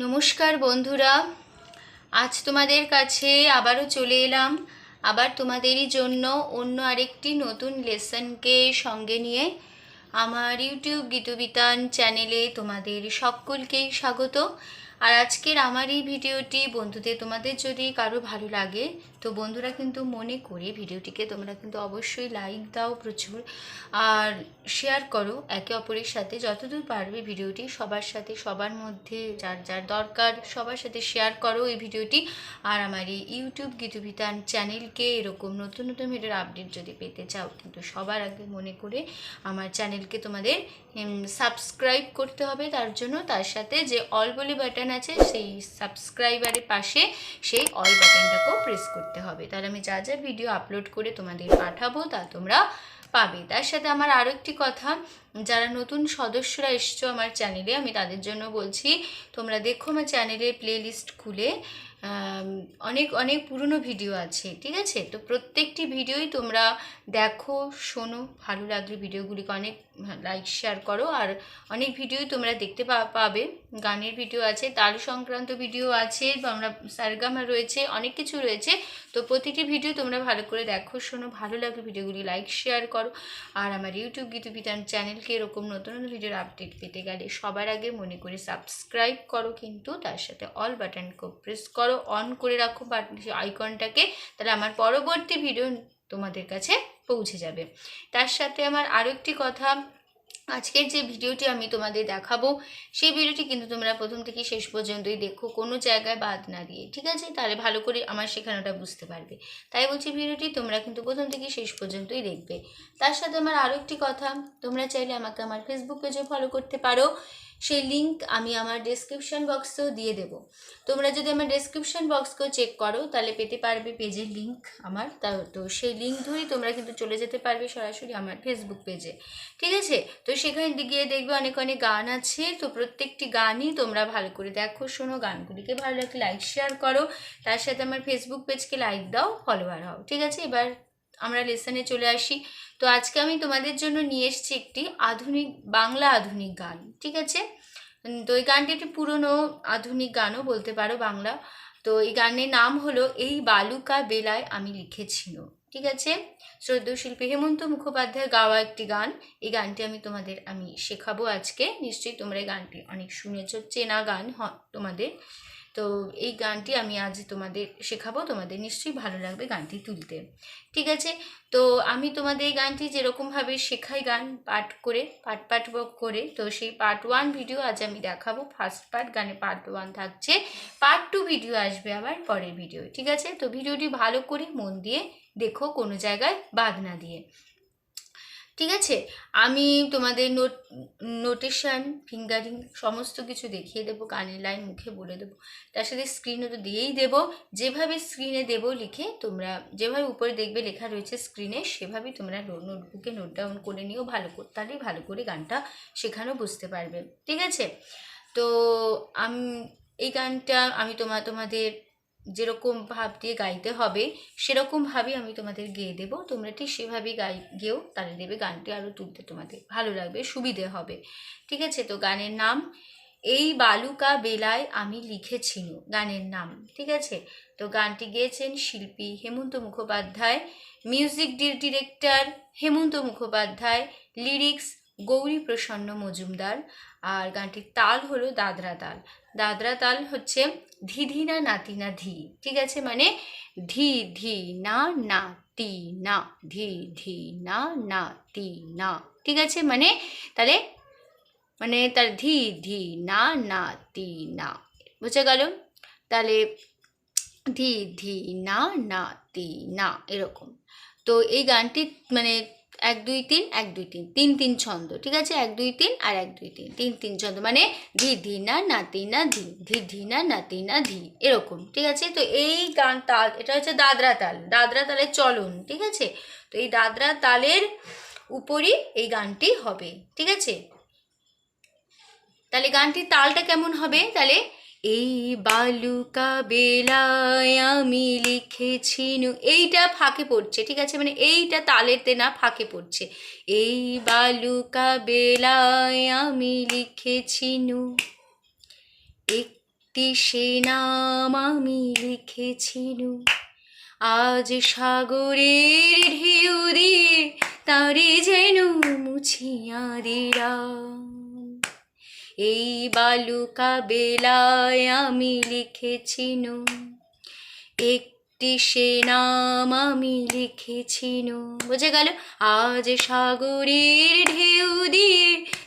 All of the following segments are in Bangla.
নমস্কার বন্ধুরা, আজ তোমাদের কাছে আবারও চলে এলাম। আবার তোমাদেরই জন্য অন্য আরেকটি নতুন লেসনকে সঙ্গে নিয়ে আমার ইউটিউব গীতবিতান চ্যানেলে তোমাদের সকলকেই স্বাগত। আর আজকের আমার এই ভিডিওটি বন্ধুদের তোমাদের যদি কারো ভালো লাগে তো বন্ধুরা কিন্তু মনে করে ভিডিওটিকে তোমরা কিন্তু অবশ্যই লাইক দাও প্রচুর, আর শেয়ার করো একে অপরের সাথে যতদূর পারবে। ভিডিওটি সবার সাথে, সবার মধ্যে যার যার দরকার সবার সাথে শেয়ার করো এই ভিডিওটি। আর আমার এই ইউটিউব গীতবিতান চ্যানেলকে এরকম নতুন নতুন ভিডিওর আপডেট যদি পেতে চাও কিন্তু সবার আগে মনে করে আমার চ্যানেলকে তোমাদের সাবস্ক্রাইব করতে হবে। তার জন্য তার সাথে যে অল বলে বাটন আছে সেই সাবস্ক্রাইবারের পাশে সেই অল বাটনটাকেও প্রেস করতে হবে, তাহলে আমি যা যা ভিডিও আপলোড করে তোমাদের পাঠাবো তা তোমরা পাবে। তার সাথে আমার আরও একটি কথা, যারা নতুন সদস্যরা এসছো আমার চ্যানেলে আমি তাদের জন্য বলছি, তোমরা দেখো আমার চ্যানেলের প্লেলিস্ট খুলে অনেক অনেক পুরনো ভিডিও আছে, ঠিক আছে? তো প্রত্যেকটি ভিডিওই তোমরা দেখো, শোনো, ভালো লাগলে ভিডিওগুলিকে অনেক লাইক শেয়ার করো। আর অনেক ভিডিওই তোমরা দেখতে পাবে, গানের ভিডিও আছে, তাল সংক্রান্ত ভিডিও আছে, আমরা সারগামা রয়েছে, অনেক কিছু রয়েছে। তো প্রতিটি ভিডিও তোমরা ভালো করে দেখো, শোনো, ভালো লাগলে ভিডিওগুলি লাইক শেয়ার করো। আর আমার ইউটিউব গীতবিতান চ্যানেলকে এরকম নতুন নতুন ভিডিওর আপডেট পেতে গেলে সবার আগে মনে করে সাবস্ক্রাইব করো, কিন্তু তার সাথে অল বাটনকে প্রেস করো, অন করে রাখো আইকনটাকে, তাহলে আমার পরবর্তী ভিডিও তোমাদের কাছে পৌঁছে যাবে। তার সাথে আমার আরও একটি কথা, আজকের যে ভিডিওটি আমি তোমাদের দেখাবো সেই ভিডিওটি কিন্তু তোমরা প্রথম থেকে শেষ পর্যন্তই দেখো, কোনো জায়গায় বাদ না দিয়ে, ঠিক আছে? তাহলে ভালো করে আমার শেখানোটা বুঝতে পারবে। তাই বলছি ভিডিওটি তোমরা কিন্তু প্রথম থেকে শেষ পর্যন্তই দেখবে। তার সাথে আমার আরও একটি কথা, তোমরা চাইলে আমাকে আমার ফেসবুক পেজে ফলো করতে পারো, সেই লিঙ্ক আমি আমার ডেসক্রিপশন বক্সেও দিয়ে দেবো। তোমরা যদি আমার ডেসক্রিপশন বক্সকেও চেক করো তাহলে পেতে পারবে পেজের লিঙ্ক আমার, তো সেই লিঙ্ক ধরেই তোমরা কিন্তু চলে যেতে পারবে সরাসরি আমার ফেসবুক পেজে, ঠিক আছে? তো সেখানে গিয়ে দেখবে অনেক অনেক গান আছে, তো প্রত্যেকটি গানই তোমরা ভালো করে দেখো, শোনো, গানগুলিকে ভালো লাগলে লাইক শেয়ার করো, তার সাথে আমার ফেসবুক পেজকে লাইক দাও, ফলোয়ার হও, ঠিক আছে? এবার আমরা লেসনে চলে আসি। তো আজকে আমি তোমাদের জন্য নিয়ে এসেছি একটি আধুনিক বাংলা আধুনিক গান, ঠিক আছে? তো এই গানটি একটি পুরনো আধুনিক গানও বলতে পারো বাংলা। তো এই গানের নাম হলো এই বালুকা বেলায় আমি লিখেছিল, ঠিক আছে? শ্রদ্ধেয় শিল্পী হেমন্ত মুখোপাধ্যায় গাওয়া একটি গান। এই গানটি আমি শেখাবো আজকে। নিশ্চয়ই তোমরা এই গানটি অনেক শুনেছো, চেনা গান তোমাদের। তো এই গানটি আমি আজ তোমাদের শেখাবো, তোমাদের নিশ্চয়ই ভালো লাগবে গানটি তুলতে, ঠিক আছে? তো আমি তোমাদের এই গানটি যেরকমভাবে শেখাই গান পাঠ করে, পাঠ করে, তো সেই পার্ট 1 ভিডিও আজ আমি দেখাবো। ফার্স্ট পার্ট, গানে পার্ট 1 থাকছে, পার্ট 2 ভিডিও আসবে আবার পরের ভিডিও, ঠিক আছে? তো ভিডিওটি ভালো করে মন দিয়ে দেখো, কোনো জায়গায় বাদ না দিয়ে, ঠিক আছে? আমি তোমাদের নোটেশন, ফিঙ্গারিং সমস্ত কিছু দেখিয়ে দেবো, গানের লাইন মুখে বলে দেবো, তার সাথে স্ক্রিনও তো দিয়েই দেবো। যেভাবে স্ক্রিনে দেবো লিখে, তোমরা যেভাবে উপরে দেখবে লেখা রয়েছে স্ক্রিনে, সেভাবেই তোমরা নোটবুকে নোট ডাউন করে নিও ভালো করে, তাহলেই ভালো করে গানটা শেখানো বুঝতে পারবে, ঠিক আছে? তো এই গানটা আমি তোমাদের যেরকম ভাব দিয়ে গাইতে হবে সেরকমভাবেই আমি তোমাদের গেয়ে দেবো, তোমরা ঠিক সেভাবেই গেও, তাহলে দেবে গানটি আরও তুলতে তোমাদের ভালো লাগবে, সুবিধে হবে, ঠিক আছে? তো গানের নাম এই বালুকা বেলায় আমি লিখেছিল, গানের নাম, ঠিক আছে? তো গানটি গেয়েছেন শিল্পী Hemanta Mukhopadhyay, music director Hemanta Mukhopadhyay, lyrics Gauri প্রসন্ন মজুমদার। আর গানটির তাল হলো দাদরা তাল। দাদরা তাল হচ্ছে ধি ধি না নাতি না ধি, ঠিক আছে? মানে ধি ধি না না তি না, ধি ধি না না তি না, ঠিক আছে? মানে তাহলে তার ধি ধি না না তি না, বুঝে গেল? তাহলে ধি ধি না না তি না, এরকম। তো এই গানটি 1 2 3 1 2 3 তিন তিন ছন্দ, ঠিক আছে? 1 2 3 আর 1 2 3 তিন তিন ছন্দ, মানে ধি ধি না নাতি না ধি, ধি ধি না নাতি না ধি, এরকম, ঠিক আছে? তো এই গান তাল, এটা হচ্ছে দাদরা তাল, দাদরা তালের চলন, ঠিক আছে? তো এই দাদরা তালের উপরই এই গানটি হবে, ঠিক আছে? তাহলে গানটির তালটা কেমন হবে? তাহলে এই বালুকা বেলায় আমি লিখেছি, এইটা ফাঁকে পড়ছে, ঠিক আছে? মানে এইটা তালেতে না, ফাঁকে পড়ছে। এই বালুকা বেলায় আমি লিখেছি একটি সে নাম আমি লিখেছিনু, আজ সাগরের ঢেউ দিয়ে তারে যেন মুছিয়া দিলাম। এই বালুকা বেলায় আমি লিখেছিনু, একটি সে নাম আমি লিখেছিনু। বোঝা গেল? আজ সাগরের ঢেউ দিয়ে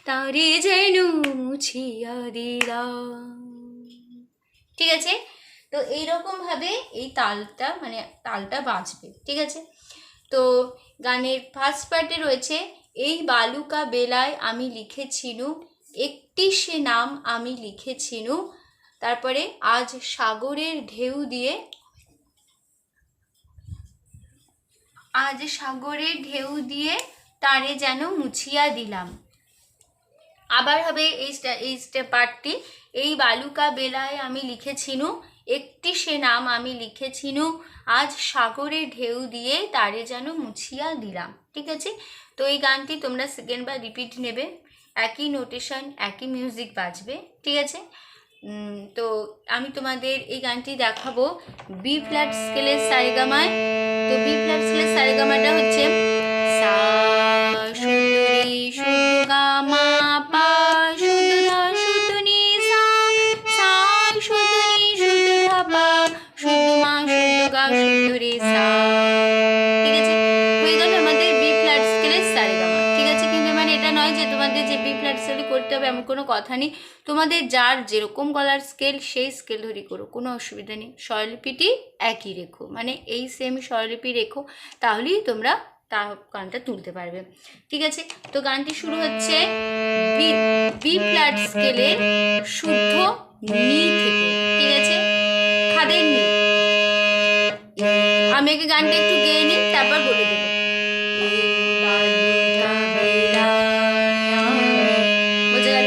তারে যেন মুছিয়া দিলাম। ঠিক আছে? তো এইরকম ভাবে এই তালটা বাজবে। ঠিক আছে? তো গানের ফার্স্ট পার্টে রয়েছে এই বালুকা বেলায় আমি লিখেছিনু, একটি সে নাম আমি লিখেছিনু, তারপরে আজ সাগরের ঢেউ দিয়ে তারে যেন মুছিয়া দিলাম। আবার হবে এই পার্টটি, এই বালুকা বেলায় আমি লিখেছিনু, একটি সে নাম আমি লিখেছিনু, আজ সাগরে ঢেউ দিয়ে তারে যেন মুছিয়া দিলাম। ঠিক আছে? তো এই গানটি তোমরা সেকেন্ডবার রিপিট নেবে, একই নোটেশন একই মিউজিক বাজবে। ঠিক আছে? তো আমি তোমাদের এই গানটি দেখাবো বি ফ্ল্যাট স্কেলের সারেগামায়। তো বি ফ্ল্যাট স্কেলের সারেগামাটা হচ্ছে সা শুদ্ধ রে শুদ্ধ গা মা পা শুদ্ধ ধা শুদ্ধ নি সা, সা শুদ্ধ নি শুদ্ধ ধা পা শুদ্ধ মা শুদ্ধ গা শুদ্ধ রে সা। ঠিক আছে? হয়ে গেল আমাদের বি ফ্ল্যাট স্কেলের সারেগামা। ঠিক আছে? কিন্তু মানে এটা নয় যে তোমাদের যে বি ফ্ল্যাট স্কেল করতে হবে এমন কোনো কথা নেই, তোমাদের যার যেরকম গলার স্কেল সেই স্কেল ধরে করো, কোনো অসুবিধা নেই। স্বরলিপিটি একই রেখো, মানে এই সেম স্বরলিপি রেখো, তাহলেই তোমরা গানটা তুলতে পারবে। ঠিক আছে? তো গানটি শুরু হচ্ছে বি ফ্ল্যাট স্কেলের শুদ্ধ নি থেকে। ঠিক আছে? খাদের নি। আমি আগে গানটা একটু গেয়ে নিই, তারপর বলে দেবো। বোঝা গেল?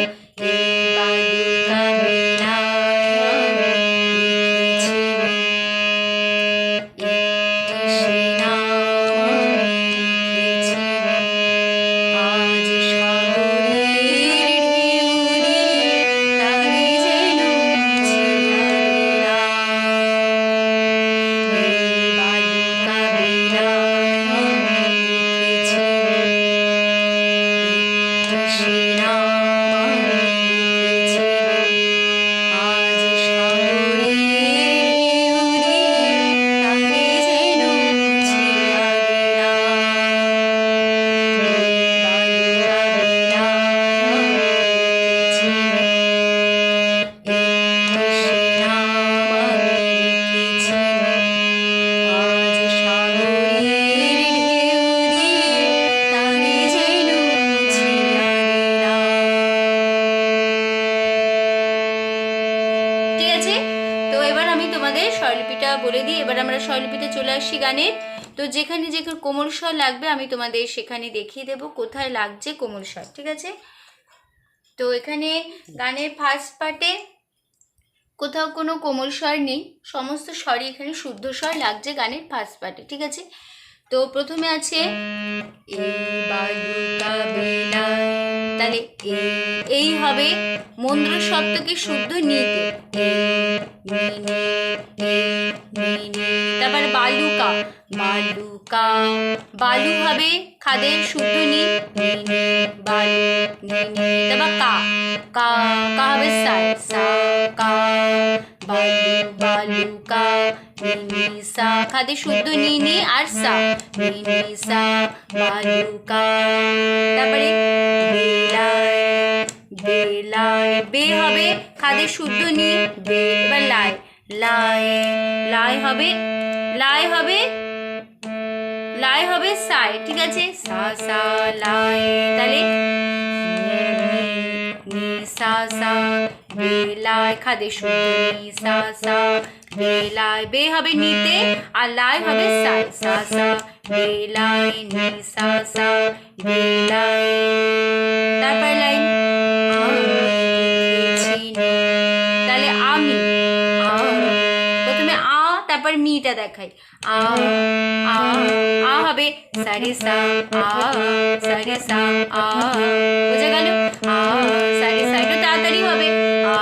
স্বরলিপিটা বলে দিই, এবার আমরা স্বরলিপিতে চলে আসি গানের। তো যেখানে যেখানে কোমল স্বর লাগবে আমি তোমাদের সেখানে দেখিয়ে দেব কোথায় লাগছে কোমল স্বর। ঠিক আছে? তো এখানে গানের ফার্স্ট পার্টে কোথাও কোনো কোমল স্বর নেই, সমস্ত স্বরই এখানে শুদ্ধ স্বর লাগছে গানের ফার্স্ট পার্টে। ঠিক আছে? তো প্রথমে আছে তাহলে এই হবে মন্দ্র সপ্তকে শুদ্ধ নিতে। তারপর বালুকা, বালুকা বালু হবে খাদের শুদ্ধ নি, বালু। তারপর কা, কা কা হবে সাই, সা কা বালু বালুকা নি সা, খাদের শুদ্ধ নি নি আর সা, নি সা বালুকা। তারপরে বেলায়, বেলায় বে হবে খাদের শুদ্ধ নি বে, এবার লাই, লাই লাই হবে, লাই হবে, লাই হবে সাই। ঠিক আছে? সা সা লাই, তাহলে নি সা সা বেলায় খাদের শুদ্ধ নি সা সা বেলায়, বে হবে নিতে আর লাই হবে সাই, সা সা বেলায় নি সা সা বেলায়। তারপর লাইন তাহলে আমি, প্রথমে আ তারপর মিটা দেখাই, আ আ আ হবে সারে সা, আ সারে সা আ। বোঝা গেল? আ সারে সা, একটু তাড়াতাড়ি হবে, আ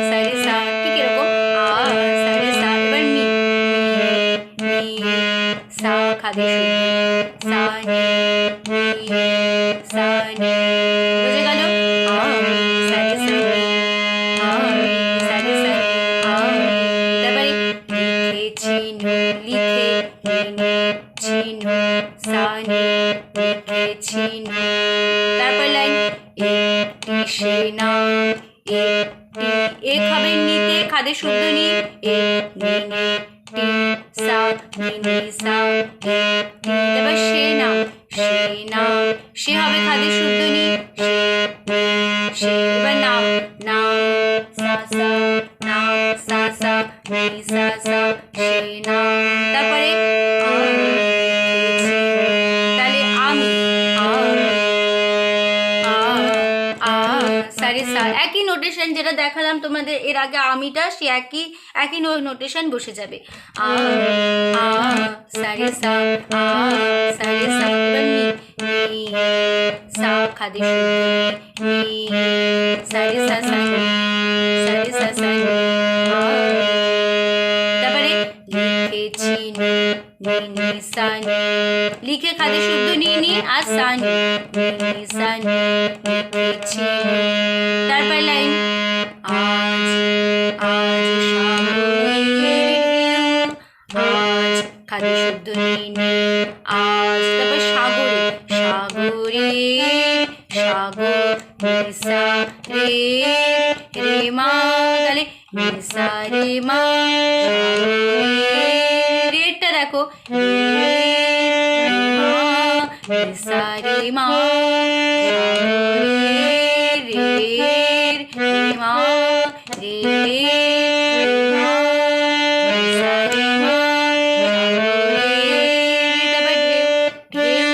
সারে সা। ঠিক এরকম খাদে শুদ্ধ সা নি সা নি, বুঝে গেল? আমি সারে সা নি, আমি সারে সা নি, আমি। তারপরে লিখেছি নু, লিখে নি চিনু সা নি, লিখেছি নু। তারপর লাইন একটি সেনা, একটি, এক হবে নিতে, খাদে শুদ্ধ নি, এক নি নি টি সা নি নি সা, একটি। তারপর সেনা, সেনা, সে হবে খাদে শুদ্ধ নি, সে। এবার নাম, নাম সা সা, নাম সা সা নি সা সা, সেনা। তারপরে তাহলে আমি, সারে সা, একই নোটেশন যেটা দেখালাম তোমাদের এর আগে আমিটা, সে একই নোটেশন বসে যাবে। সারে সা, সারে সা। এবার নি, নি সা খাদে শুদ্ধ নি, সারে সা সা নি, সারে সা সা নি। তারপরে লিখেছি নি, নি নি সা নি, লিখে খাদে শুদ্ধ নি নি আর সা নি, নি সা নি, লিখেছি নি। তারপর লাইন আজ, আজ সাগরের ঢেউ, আজ খাদে শুদ্ধ নি নি আজ। তারপর সাগরে, সাগরে সাগর নি সা রে, রে মা, তাহলে নি সা রে মা, রেটা দেখো রে মা, নি সা রে মা, রে মা, রে মা, নি সা রে মা, তারপরে ঢেউ, ঢেউ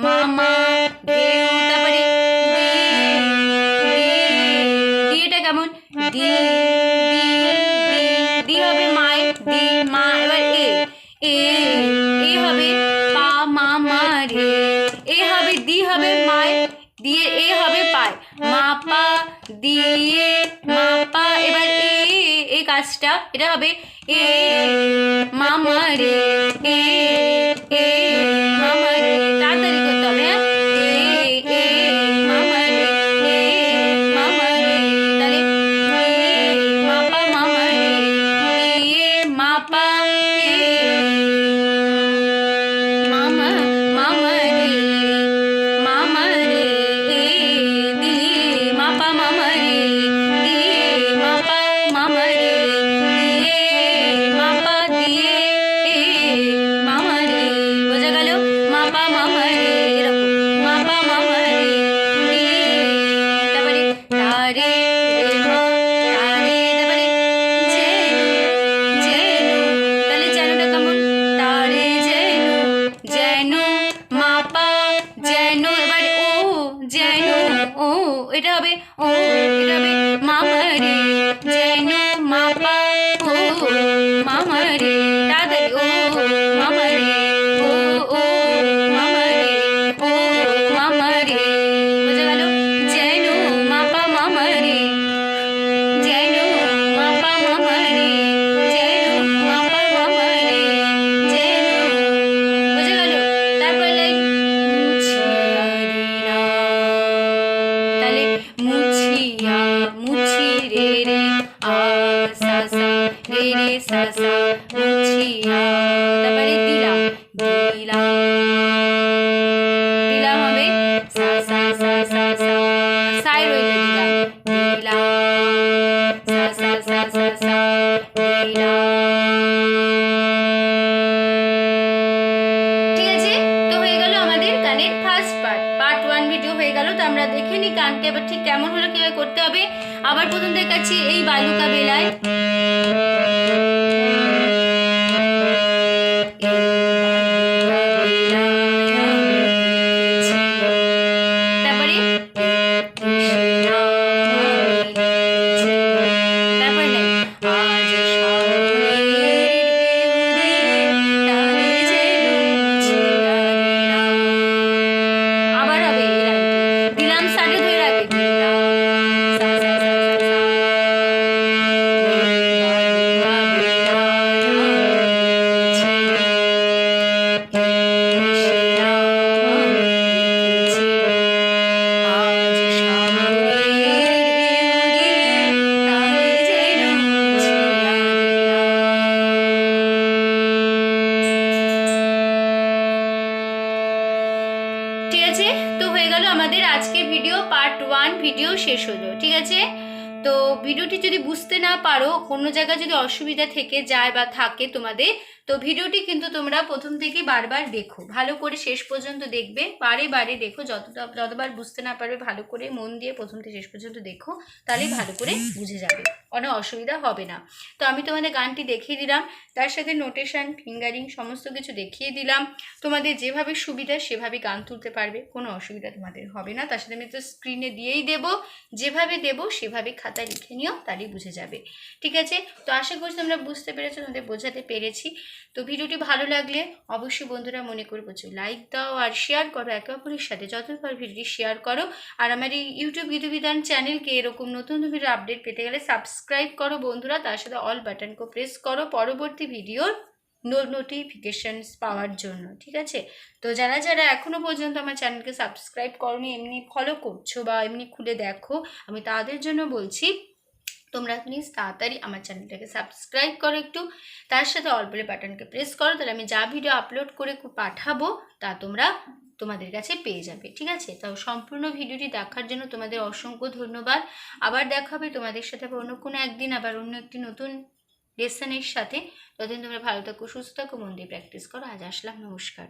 মামা, ঢেউ। তারপরে দিটা কেমন, দি, দি হবে মায়ের, দি মা। এবার এ হবে পা মা মা রে, এ হবে দি হবে মায়ের, দিয়ে এ হবে পায়, মা পা দিয়ে মা পা। এবার এই কাজটা এটা হবে এ মামা রে, এ মামা রে, তাড়াতাড়ি করতে হবে। এ মামা রে, এ মামা রে, তাহলে মা পা মামা রে, এ মা পা, মামা মামা রে, মামা রে, দি মা পা মামা রে, দি মা পা মামা রে, দিয়ে মা পা দিয়ে মামা রে, বোঝা গেল? মা পা মামা রে, এরকম মা পা মামা রে, দিয়ে তারপরে তারে মা, তারে। তারপরে জেনু, জেনু, তাহলে জেনুটা কেমন, তারে জেনু, জেনু মা পা জেনু। এবার ও জেনু, ও এটা হবে ও, এটা হবে মামা রে, জেনু মা পা ও মামা রে, তাড়াতাড়ি ও মামা রে, ও মামা রে, ও মামা রে, বোঝা গেল? জেনু মা পা মামা রে, জেনু মা পা মামা রে, জেনু মা পা মামা রে, জেনু, বোঝা গেল? তারপর লাইক মুছিয়া রিনা, তাহলে মুছিয়া, মুছি রে রে আ সা সা, রে রে সা সা, মুছিয়া। তারপরে দিলাম, দিলাম, দিলাম হবে সা সা সা সা সা, সাই রইল দিলাম, দিলাম সা সা সা সা সা, দিলাম। ঠিক আছে, তো হয়ে গেল আমাদের গানের ফার্স্ট পার্ট 1 ভিডিও হয়ে গেল। তো আমরা দেখে নি গানটা এবার ঠিক কেমন হলো, কিভাবে করতে হবে। আবার প্রথম দেখাচ্ছি এই বালুকা বেলায়, তারপরে তারপরে আজ সাগরের তারে যেন মুছিয়া দিলাম। আবার হবে এই লাইনটি, দিলাম সারে ধরে রাখবে, দিলাম সা সা সা সা সা, ভিডিও শেষ হলো, ঠিক আছে? তো ভিডিওটি যদি বুঝতে না পারো, কোনো জায়গায় যদি অসুবিধা থেকে যায় বা থাকে তোমাদের, তো ভিডিওটি কিন্তু তোমরা প্রথম থেকে বারবার দেখো, ভালো করে শেষ পর্যন্ত দেখবে, বারে বারে দেখো, যতবার বুঝতে না পারবে ভালো করে মন দিয়ে প্রথম থেকে শেষ পর্যন্ত দেখো, তাহলেই ভালো করে বুঝে যাবে, কোনো অসুবিধা হবে না। তো আমি তোমাদের গানটি দেখিয়ে দিলাম, তার সাথে নোটেশন, ফিঙ্গারিং সমস্ত কিছু দেখিয়ে দিলাম। তোমাদের যেভাবে সুবিধা সেভাবে গান তুলতে পারবে, কোনো অসুবিধা তোমাদের হবে না। তার সাথে আমি তো স্ক্রিনে দিয়েই দেবো, যেভাবে দেবো সেভাবে খাতায় লিখে নিও, তাহলেই বুঝে যাবে, ঠিক আছে? তো আশা করছি তোমরা বুঝতে পেরেছো, তোমাদের বোঝাতে পেরেছি। তো ভিডিওটি ভালো লাগলে অবশ্যই বন্ধুরা মনে করে প্রচুর লাইক দাও আর শেয়ার করো একে অপরের সাথে, যতবার ভিডিওটি শেয়ার করো। আর আমার এই ইউটিউব বিধিবিধান চ্যানেলকে এরকম নতুন ভিডিও আপডেট পেতে গেলে সাবস্ক্রাইব করো বন্ধুরা, তার সাথে অল বাটনকে প্রেস করো পরবর্তী ভিডিওর নোটিফিকেশনস পাওয়ার জন্য, ঠিক আছে? তো যারা যারা এখনো পর্যন্ত আমার চ্যানেলকে সাবস্ক্রাইব করোনি, এমনি ফলো করছো বা এমনি খুলে দেখো, আমি তাদের জন্য বলছি তোমরা প্লিজ তাড়াতাড়ি আমার চ্যানেলটাকে সাবস্ক্রাইব করো একটু, তার সাথে অল বেল বাটনকে প্রেস করো, তাহলে আমি যা ভিডিও আপলোড করে পাঠাবো তা তোমরা তোমাদের কাছে পেয়ে যাবে, ঠিক আছে? তো সম্পূর্ণ ভিডিওটি দেখার জন্য তোমাদের অসংখ্য ধন্যবাদ। আবার দেখা হবে তোমাদের সাথে অন্য কোনো একদিন, আবার অন্য একটি নতুন লেসনের সাথে। ততদিন তোমরা ভালো থাকো, সুস্থ থাকো, মন দিয়ে প্র্যাকটিস করো। আজ আসলাম, নমস্কার।